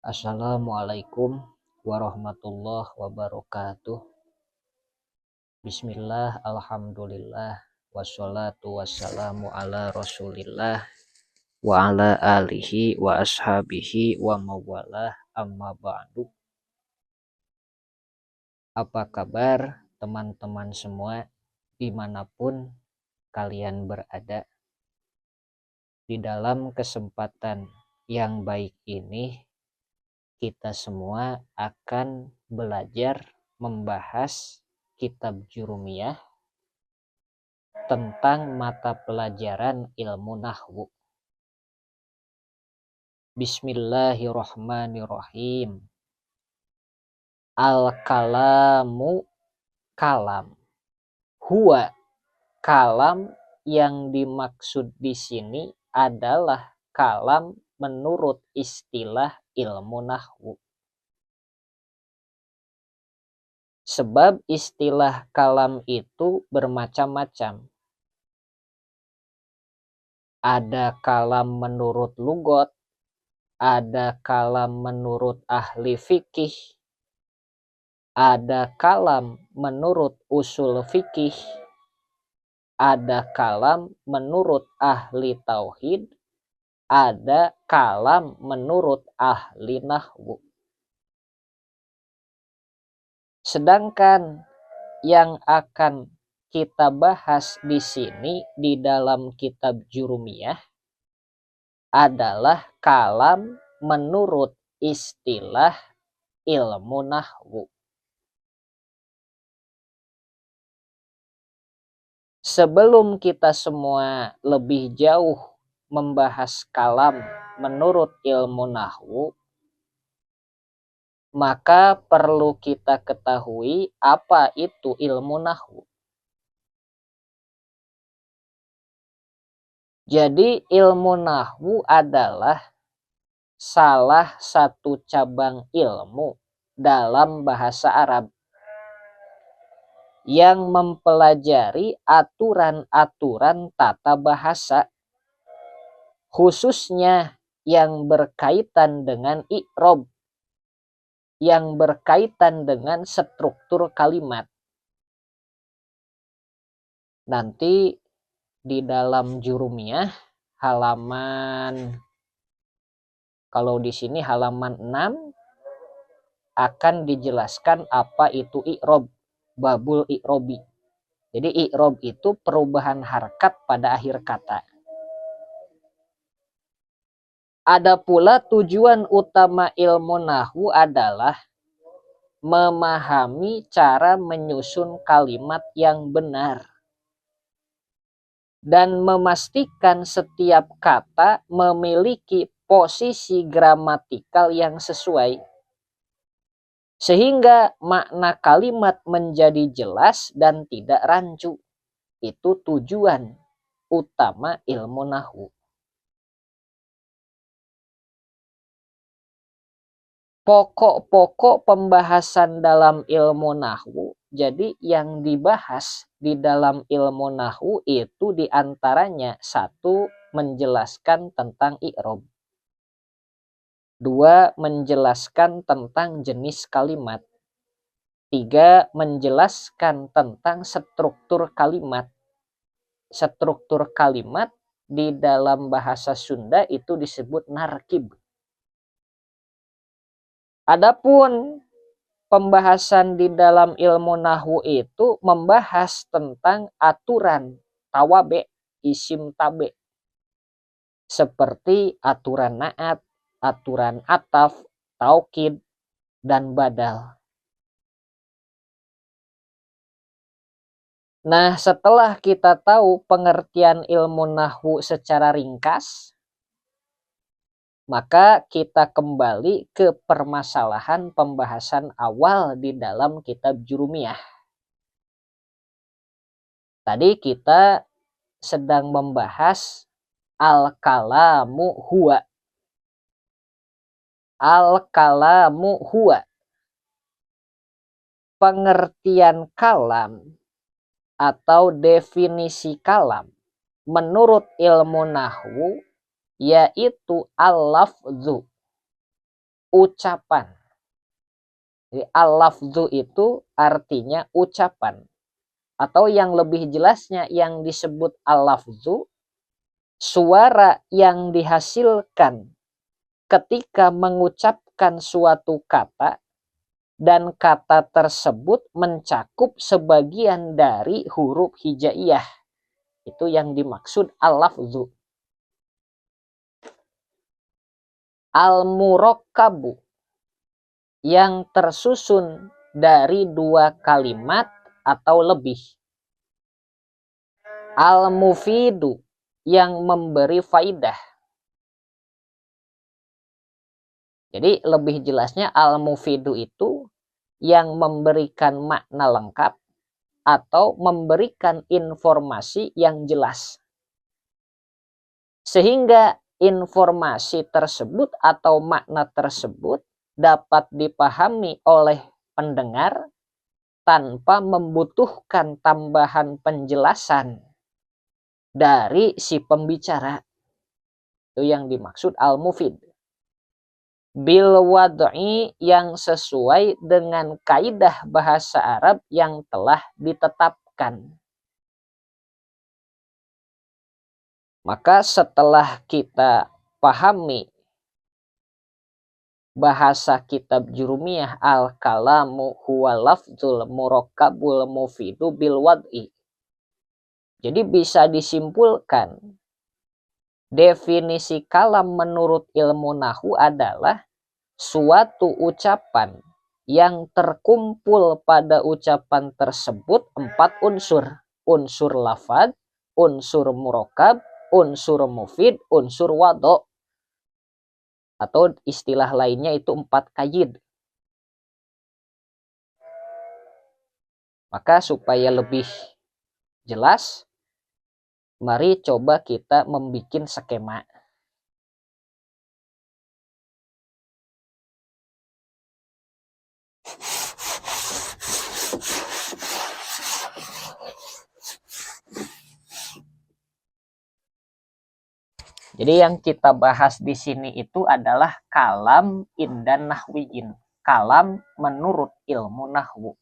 Assalamualaikum warahmatullahi wabarakatuh. Bismillah, alhamdulillah, wassalatu wassalamu ala rasulillah wa ala alihi wa ashabihi wa mawalah, amma ba'du. Apa kabar teman-teman semua dimanapun kalian berada? Di dalam kesempatan yang baik ini kita semua akan belajar membahas kitab Jurumiyah tentang mata pelajaran ilmu nahwu. Bismillahirrahmanirrahim. Al-kalamu kalam. Huwa kalam yang dimaksud di sini adalah kalam menurut istilah ilmu nahwu. Sebab istilah kalam itu bermacam-macam. Ada kalam menurut lugot, ada kalam menurut ahli fikih, ada kalam menurut usul fikih, ada kalam menurut ahli tauhid, ada kalam menurut ahli nahwu. Sedangkan yang akan kita bahas di sini di dalam kitab Jurumiyah adalah kalam menurut istilah ilmu nahwu. Sebelum kita semua lebih jauh membahas kalam menurut ilmu nahwu, maka perlu kita ketahui apa itu ilmu nahwu. Jadi ilmu nahwu adalah salah satu cabang ilmu dalam bahasa Arab yang mempelajari aturan-aturan tata bahasa, khususnya yang berkaitan dengan i'rob, yang berkaitan dengan struktur kalimat. Nanti di dalam Jurumiyah halaman, kalau di sini halaman 6 akan dijelaskan apa itu i'rob, babul i'robi. Jadi i'rob itu perubahan harkat pada akhir kata. Ada pula tujuan utama ilmu nahwu adalah memahami cara menyusun kalimat yang benar dan memastikan setiap kata memiliki posisi gramatikal yang sesuai, sehingga makna kalimat menjadi jelas dan tidak rancu. Itu tujuan utama ilmu nahwu. Pokok-pokok pembahasan dalam ilmu nahwu. Jadi yang dibahas di dalam ilmu nahwu itu diantaranya 1. Menjelaskan tentang i'rob. 2. Menjelaskan tentang jenis kalimat. 3. Menjelaskan tentang struktur kalimat. Struktur kalimat di dalam bahasa Sunda itu disebut narkib. Adapun pembahasan di dalam ilmu nahwu itu membahas tentang aturan tawabe, isim tabe, seperti aturan naat, aturan ataf, taukid, dan badal. Nah, setelah kita tahu pengertian ilmu nahwu secara ringkas, maka kita kembali ke permasalahan pembahasan awal di dalam kitab Jurumiyah. Tadi kita sedang membahas al-kalamu huwa. Al-kalamu huwa. Pengertian kalam atau definisi kalam menurut ilmu nahwu yaitu al-lafzu. ucapan. Jadi al-lafzu itu artinya ucapan. Atau yang lebih jelasnya yang disebut al-lafzu, suara yang dihasilkan ketika mengucapkan suatu kata dan kata tersebut mencakup sebagian dari huruf hijaiyah. Itu yang dimaksud al-lafzu. Al-murakkabu, yang tersusun dari dua kalimat atau lebih. Al-mufidu, yang memberi faidah. Jadi lebih jelasnya al-mufidu itu yang memberikan makna lengkap atau memberikan informasi yang jelas. Sehingga informasi tersebut atau makna tersebut dapat dipahami oleh pendengar tanpa membutuhkan tambahan penjelasan dari si pembicara. Itu yang dimaksud al-mufid. Bil wad'i, yang sesuai dengan kaidah bahasa Arab yang telah ditetapkan. Maka setelah kita pahami bahasa kitab Jurumiyah al-kalamu huwa lafzul murakkabul mufidu bil wad'i. Jadi bisa disimpulkan definisi kalam menurut ilmu nahwu adalah suatu ucapan yang terkumpul pada ucapan tersebut 4 unsur. Unsur lafad, unsur murakkab, unsur mufid, unsur wado. Atau istilah lainnya itu 4 qaid. Maka supaya lebih jelas, mari coba kita membuat skema. Jadi yang kita bahas di sini itu adalah kalam indan nahwiyin. Kalam menurut ilmu nahwu.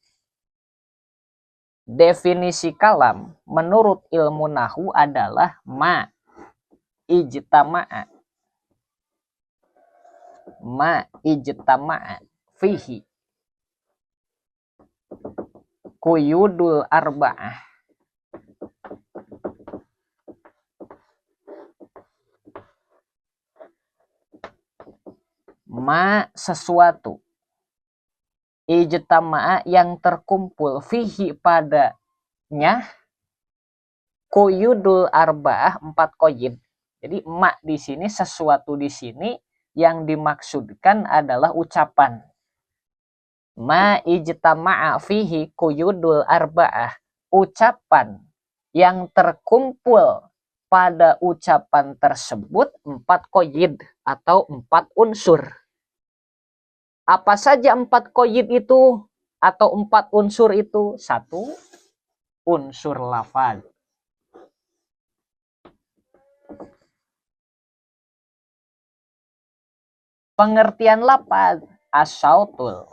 Definisi kalam menurut ilmu nahwu adalah ma ijtama'a. Ma ijtama'a fihi quyudul arba'ah. Ma sesuatu, ijtama'a yang terkumpul, fihi padanya, quyudul arba'ah 4 qaid. Jadi ma di sini sesuatu di sini yang dimaksudkan adalah ucapan. Ma ijtama'a fihi quyudul arba'ah, ucapan yang terkumpul pada ucapan tersebut 4 qaid atau 4 unsur. Apa saja 4 qaid itu atau 4 unsur itu? 1. Unsur lafaz. Pengertian lafaz, as-sautul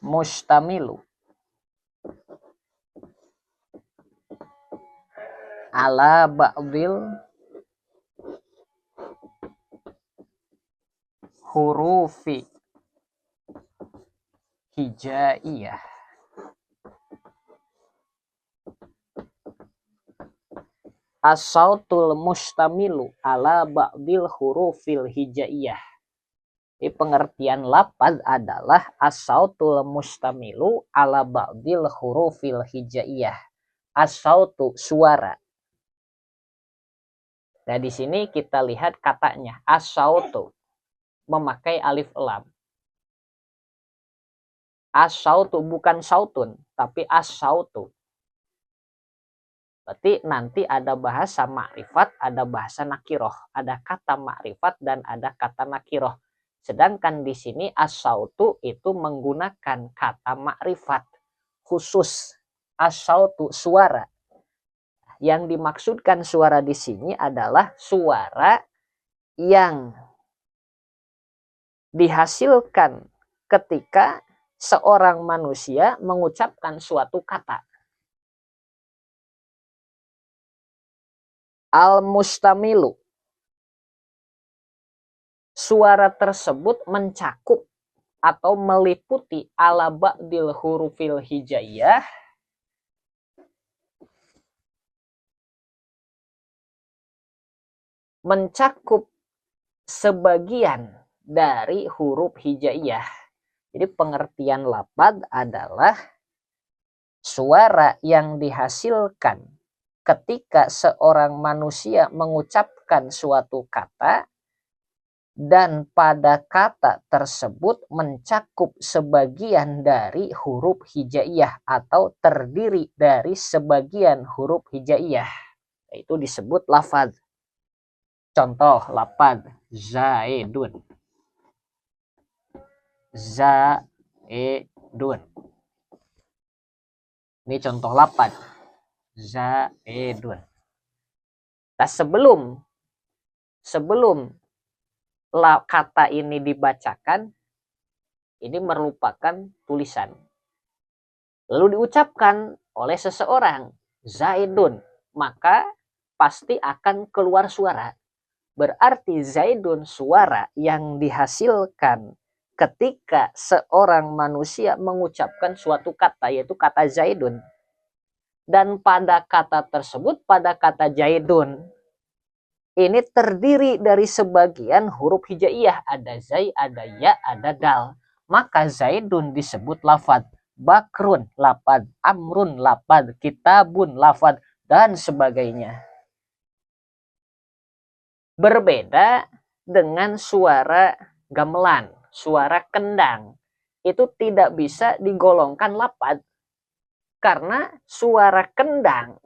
mustamilu ala ba'dil hurufi hijaiyah. As-sautul mustamilu ala ba'dil hurufil hijaiyah. Jadi pengertian lafaz adalah as-sautul mustamilu ala ba'dil hurufil hijaiyah. As-sautu suara. Nah di sini kita lihat katanya as-sautu memakai alif lam. As-sautu bukan sautun tapi as-sautu. Berarti nanti ada bahasa makrifat, ada bahasa nakiroh, ada kata makrifat dan ada kata nakiroh. Sedangkan di sini as-sautu itu menggunakan kata makrifat khusus. As-sautu suara. Yang dimaksudkan suara di sini adalah suara yang dihasilkan ketika seorang manusia mengucapkan suatu kata. Al-mustamilu. Suara tersebut mencakup atau meliputi ala ba'dil hurufil hijaiyah mencakup sebagian dari huruf hijaiyah. Jadi pengertian lafaz adalah suara yang dihasilkan ketika seorang manusia mengucapkan suatu kata dan pada kata tersebut mencakup sebagian dari huruf hijaiyah atau terdiri dari sebagian huruf hijaiyah. Itu disebut lafaz. Contoh lafaz Zaidun. Zaidun. Ini contoh lafaz Zaidun. Nah, sebelum kata ini dibacakan, ini merupakan tulisan. Lalu diucapkan oleh seseorang, Zaidun, maka pasti akan keluar suara. Berarti Zaidun suara yang dihasilkan ketika seorang manusia mengucapkan suatu kata, yaitu kata Zaidun. Dan pada kata tersebut, pada kata Zaidun, ini terdiri dari sebagian huruf hijaiyah. Ada zai, ada ya, ada dal. Maka Zaidun disebut lafaz. Bakrun lafaz. Amrun lafaz. Kitabun lafaz. Dan sebagainya. Berbeda dengan suara gamelan. Suara kendang. Itu tidak bisa digolongkan lafaz. Karena suara kendang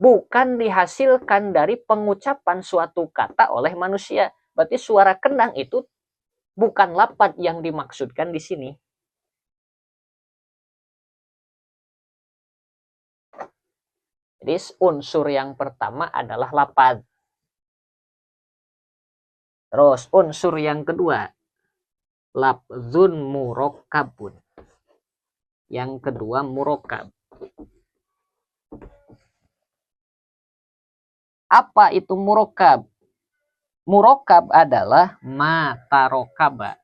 bukan dihasilkan dari pengucapan suatu kata oleh manusia. Berarti suara kendang itu bukan lafaz yang dimaksudkan di sini. Jadi unsur yang pertama adalah lafaz. Terus unsur yang kedua, lafzun murokkabun. Yang kedua murokkab. Apa itu murokkab? Murokkab adalah matarokaba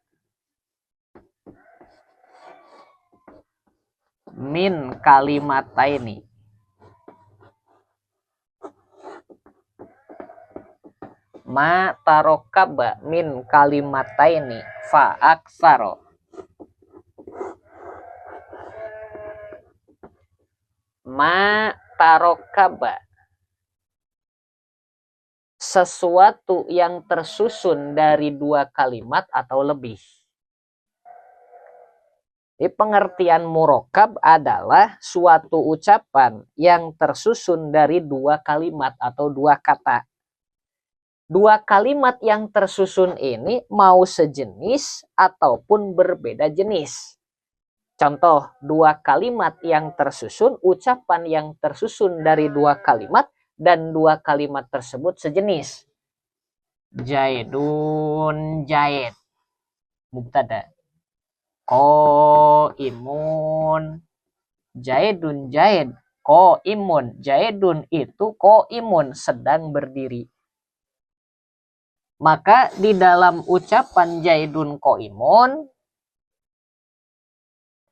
min kalimataini. Matarokaba min kalimataini fa aksaro. Matarokaba, sesuatu yang tersusun dari dua kalimat atau lebih. Jadi pengertian murokkab adalah suatu ucapan yang tersusun dari dua kalimat atau dua kata. Dua kalimat yang tersusun ini mau sejenis ataupun berbeda jenis. Contoh, dua kalimat yang tersusun, ucapan yang tersusun dari dua kalimat, dan dua kalimat tersebut sejenis. Jaidun jaid. Mubtada. Qaimun. Jaidun jaid. Qaimun. Jaidun itu qaimun, sedang berdiri. Maka di dalam ucapan jaidun qaimun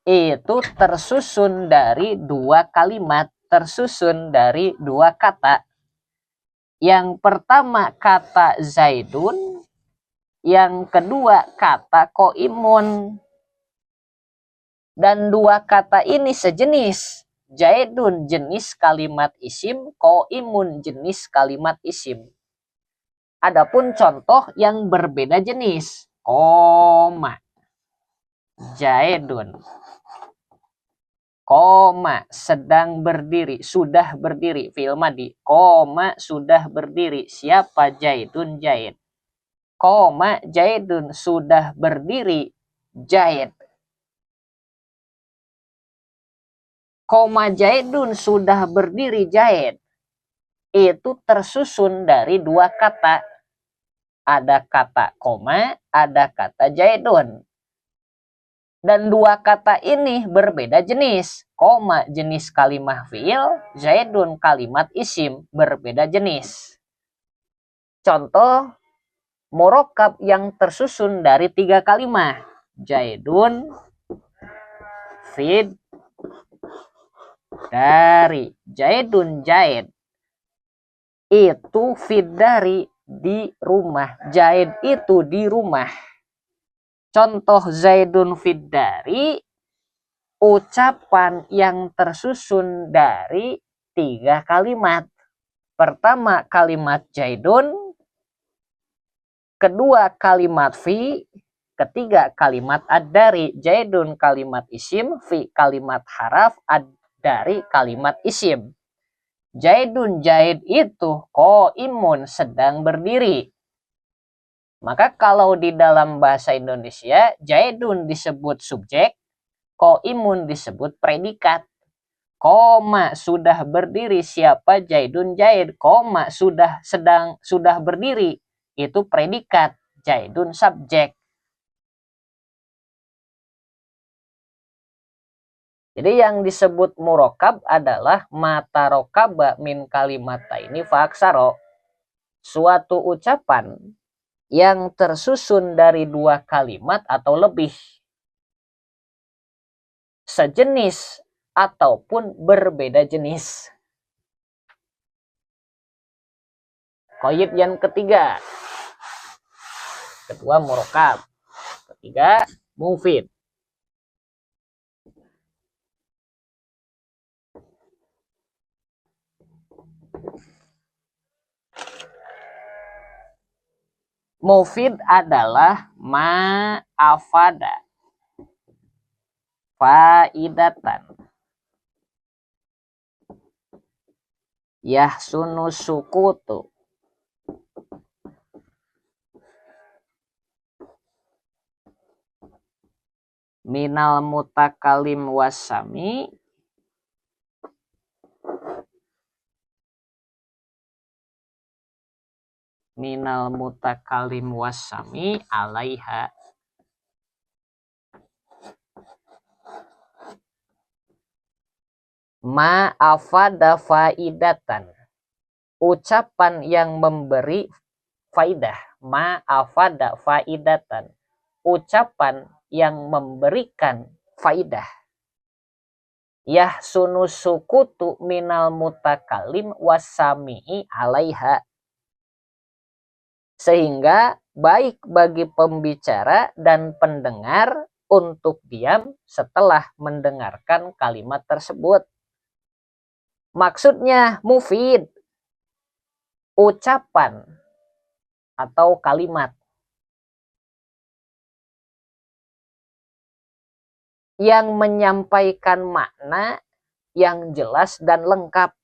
itu tersusun dari dua kalimat, tersusun dari dua kata. Yang pertama kata Zaidun, yang kedua kata qaimun. Dan dua kata ini sejenis. Zaidun jenis kalimat isim, qaimun jenis kalimat isim. Adapun contoh yang berbeda jenis. Koma. Zaidun. Koma, sedang berdiri, sudah berdiri, fi'il madhi. Koma, sudah berdiri. Siapa? Zaidun, Zaid. Koma, Zaidun, sudah berdiri, Zaid. Koma, Zaidun, sudah berdiri, Zaid. Itu tersusun dari dua kata. ada kata koma, ada kata Zaidun. Dan dua kata ini berbeda jenis. Koma jenis kalimat fiil, Zaidun kalimat isim berbeda jenis. Contoh murokab yang tersusun dari 3 kalimat. Zaidun, fid, dari. Zaidun Zaid. Itu fid dari di rumah. Zaid itu di rumah. Contoh Zaidun fid dari, ucapan yang tersusun dari 3 kalimat. Pertama kalimat Zaidun, kedua kalimat fi, ketiga kalimat ad-dari. Zaidun kalimat isim, fi kalimat haraf, ad-dari kalimat isim. Zaidun Zaid itu qaimun sedang berdiri. Maka kalau di dalam bahasa Indonesia, Zaidun disebut subjek, qaimun disebut predikat. Koma sudah berdiri siapa? Zaidun Zaid. Koma sudah berdiri itu predikat. Zaidun subjek. Jadi yang disebut murokab adalah matarokaba min kalimataini faaksaro. Suatu ucapan yang tersusun dari 2 kalimat atau lebih. Sejenis ataupun berbeda jenis. Qaid yang ketiga. Kedua murokab. Ketiga mufid. Mufid adalah ma'afada faidatan yahsunu sukutu minal mutakalim wasami minal mutakalim wasami alaiha. Ma'afada faidatan, ucapan yang memberi faidah. Ma'afada faidatan, ucapan yang memberikan faidah. Yahsunu sukutu minal mutakalim wasami'i alaiha, sehingga baik bagi pembicara dan pendengar untuk diam setelah mendengarkan kalimat tersebut. Maksudnya mufid, ucapan atau kalimat yang menyampaikan makna yang jelas dan lengkap,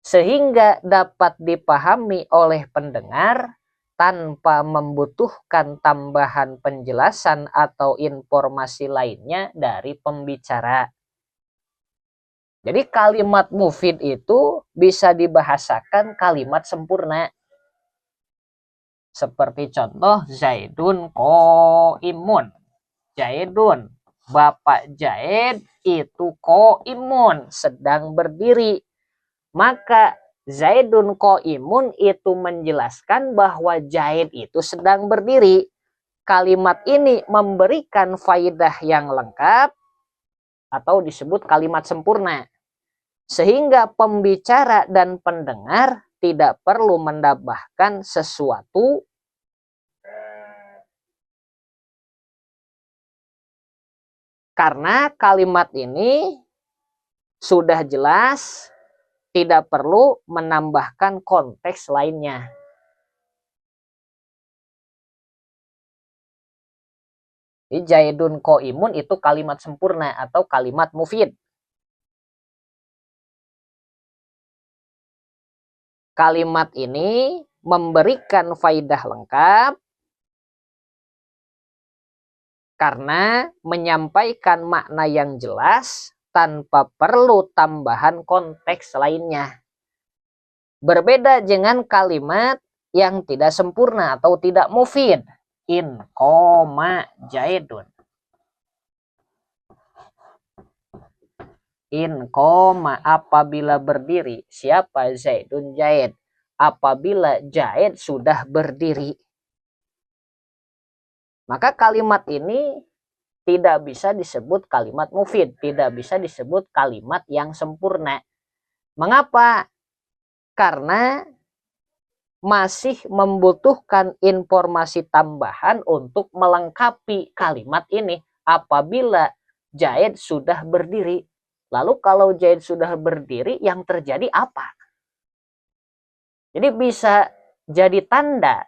sehingga dapat dipahami oleh pendengar tanpa membutuhkan tambahan penjelasan atau informasi lainnya dari pembicara. Jadi kalimat mufid itu bisa dibahasakan kalimat sempurna. Seperti contoh Zaidun qaimun. Zaidun, Bapak Zaid itu qaimun, sedang berdiri. Maka Zaidun qaimun itu menjelaskan bahwa Zaid itu sedang berdiri. Kalimat ini memberikan faidah yang lengkap atau disebut kalimat sempurna. Sehingga pembicara dan pendengar tidak perlu menambahkan sesuatu karena kalimat ini sudah jelas, tidak perlu menambahkan konteks lainnya. Zaidun qaimun itu kalimat sempurna atau kalimat mufid. Kalimat ini memberikan faidah lengkap karena menyampaikan makna yang jelas tanpa perlu tambahan konteks lainnya. Berbeda dengan kalimat yang tidak sempurna atau tidak mufid. In koma Zaidun. In koma apabila berdiri. Siapa? Zaidun Zaid. Apabila Zaid sudah berdiri. Maka kalimat ini tidak bisa disebut kalimat mufid. Tidak bisa disebut kalimat yang sempurna. Mengapa? Karena masih membutuhkan informasi tambahan untuk melengkapi kalimat ini. Apabila Zaid sudah berdiri. Lalu kalau Zaid sudah berdiri, yang terjadi apa? Jadi bisa jadi tanda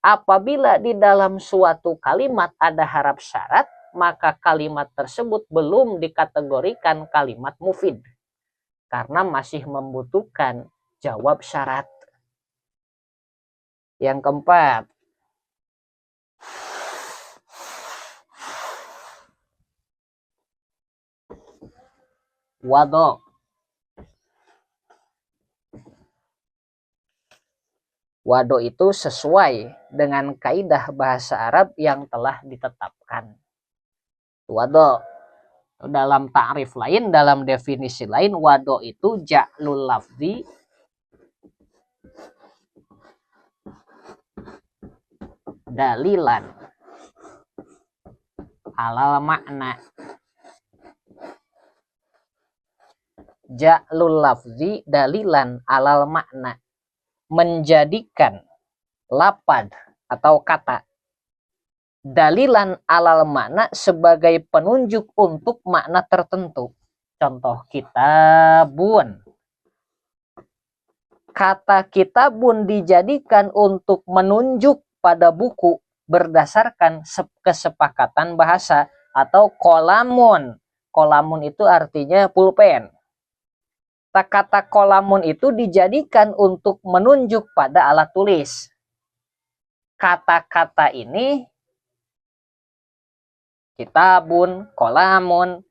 apabila di dalam suatu kalimat ada harap syarat, maka kalimat tersebut belum dikategorikan kalimat mufid. Karena masih membutuhkan jawab syarat. Yang keempat, wado. Wado itu sesuai dengan kaidah bahasa Arab yang telah ditetapkan. Wado. Dalam ta'rif lain, dalam definisi lain, wado itu ja'lul lafzi dalilan alal makna. Ja'lul lafzi dalilan alal makna. Menjadikan lapad atau kata dalilan alal makna sebagai penunjuk untuk makna tertentu. Contoh kitabun. Kata kitabun dijadikan untuk menunjuk pada buku berdasarkan kesepakatan bahasa. Atau kolamun. Kolamun itu artinya pulpen. Kata kolamun itu dijadikan untuk menunjuk pada alat tulis. Kata-kata ini kitabun, kolamun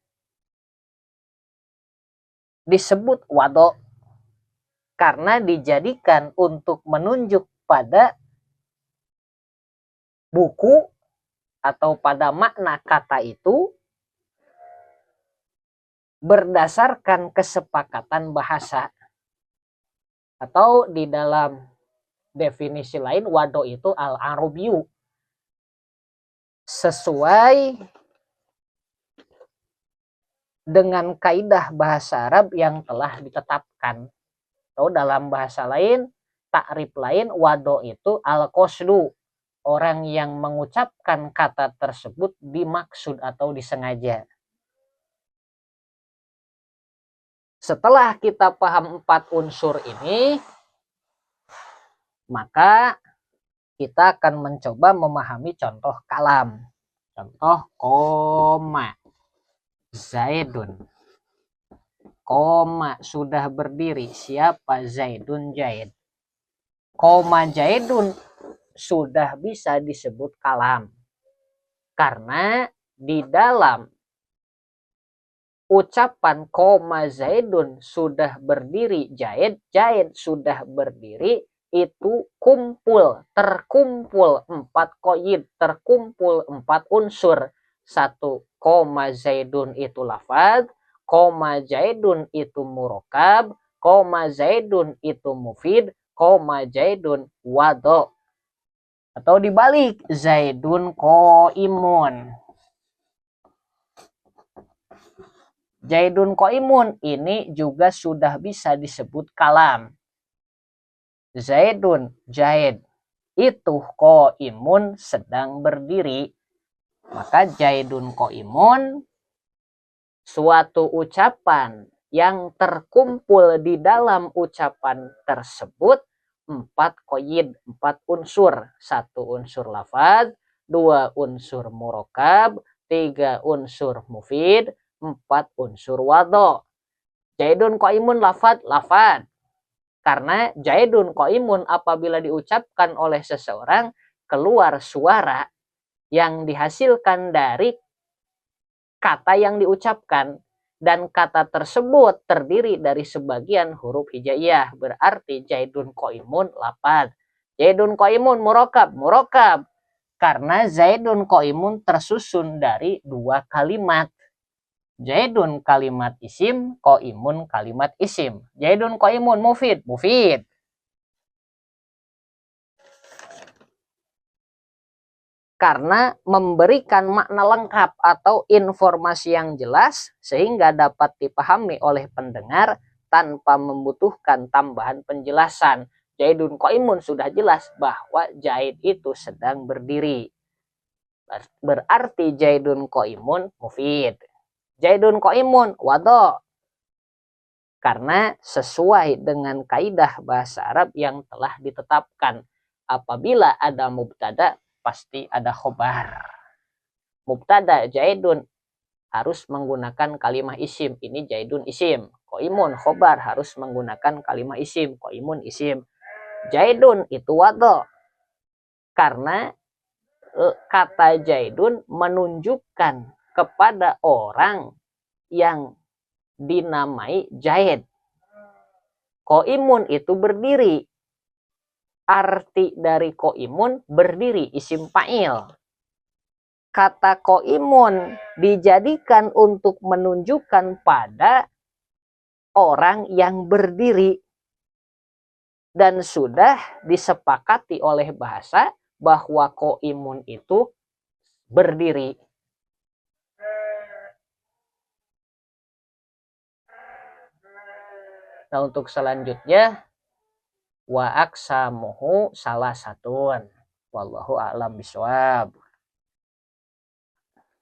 disebut wado karena dijadikan untuk menunjuk pada buku atau pada makna kata itu berdasarkan kesepakatan bahasa. Atau di dalam definisi lain, wado itu al-arabiyyu, sesuai dengan kaidah bahasa Arab yang telah ditetapkan. Atau dalam bahasa lain, takrif lain, wado itu al-qasdu, orang yang mengucapkan kata tersebut dimaksud atau disengaja. Setelah kita paham 4 unsur ini, maka kita akan mencoba memahami contoh kalam. Contoh koma Zaidun. Koma sudah berdiri. Siapa? Zaidun Zaid. Koma Zaidun sudah bisa disebut kalam. Karena di dalam ucapan koma Zaidun sudah berdiri Zaid, Zaid sudah berdiri, itu terkumpul 4 qaid, terkumpul 4 unsur. 1, koma Zaidun itu lafaz, koma Zaidun itu murakkab, koma Zaidun itu mufid, koma Zaidun wado. Atau dibalik, Zaidun qaimun. Zaidun qaimun ini juga sudah bisa disebut kalam. Zaidun Zaid itu qaimun sedang berdiri. Maka Zaidun qaimun suatu ucapan yang terkumpul di dalam ucapan tersebut 4 qaid, 4 unsur. 1 unsur lafaz, 2 unsur murakkab, 3 unsur mufid, 4 unsur wado. Zaidun qaimun lafad. Karena Zaidun qaimun apabila diucapkan oleh seseorang keluar suara yang dihasilkan dari kata yang diucapkan. Dan kata tersebut terdiri dari sebagian huruf hijaiyah. Berarti Zaidun qaimun lafad. Zaidun qaimun murokab, murokab. Karena Zaidun qaimun tersusun dari dua kalimat. Zaidun kalimat isim, qaimun kalimat isim. Zaidun qaimun mufid, mufid. Karena memberikan makna lengkap atau informasi yang jelas sehingga dapat dipahami oleh pendengar tanpa membutuhkan tambahan penjelasan. Zaidun qaimun sudah jelas bahwa Zaid itu sedang berdiri. Berarti Zaidun qaimun mufid. Zaidun qaimun wado. Karena sesuai dengan kaidah bahasa Arab yang telah ditetapkan. Apabila ada mubtada, pasti ada khobar. Mubtada Zaidun harus menggunakan kalimah isim. Ini Zaidun isim. Qaimun khobar harus menggunakan kalimah isim. Qaimun isim. Zaidun itu wado. Karena kata Zaidun menunjukkan kepada orang yang dinamai Zaid. Qaimun itu berdiri. Arti dari qaimun berdiri, isim fa'il. Kata qaimun dijadikan untuk menunjukkan pada orang yang berdiri. Dan sudah disepakati oleh bahasa bahwa qaimun itu berdiri. Nah, untuk selanjutnya wa aksamuhu salah satun. Wallahu a'lam bishawab.